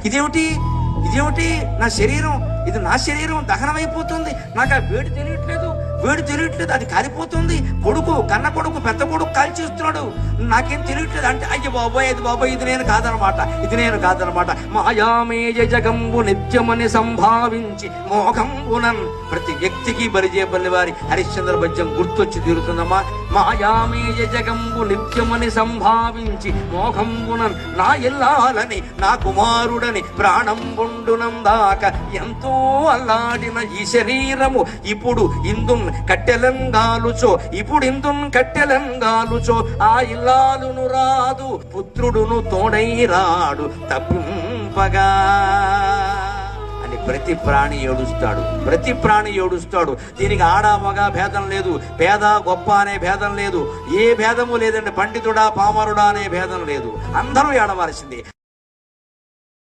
ఇదేమిటి ఇదేమిటి నా శరీరం, ఇది నా శరీరం దహనమైపోతుంది, నాకు ఆ వేడి తెలియట్లేదు, అది కాలిపోతుంది, కొడుకు కన్న కొడుకు పెద్ద కొడుకు కాల్చేస్తున్నాడు, నాకేం తెలియట్లేదు అంటే అయ్య బాబోయ్ అది బాబోయ్ ఇది నేను కాదనమాట. మాయామేయ జగంబు నిత్యమని సంభావించి మోహంబునన్. ప్రతి వ్యక్తికి బలిజేపల్లి వారి హరిశ్చంద్ర పద్యం గుర్తొచ్చి తీరుతుందమ్మా. మాయామేయ జగంబు నిత్యమని సంభావించి మోహంబునన్. నా ఇల్లాలని నా కుమారుడని ప్రాణం బొండునందాక ఎంతో అల్లాడిన ఈ శరీరము ఇప్పుడు ఇందున్ కట్టెలంగాలుచో ఆ ఇల్లాలును రాదు, పుత్రుడును తోడై రాడు తప్పింపగా అని ప్రతి ప్రాణి ఏడుస్తాడు. దీనికి ఆడ మగ భేదం లేదు, పేద గొప్ప అనే భేదం లేదు, ఏ భేదము లేదండి. పండితుడా పామరుడా అనే భేదం లేదు, అందరూ ఏడవలసిందే.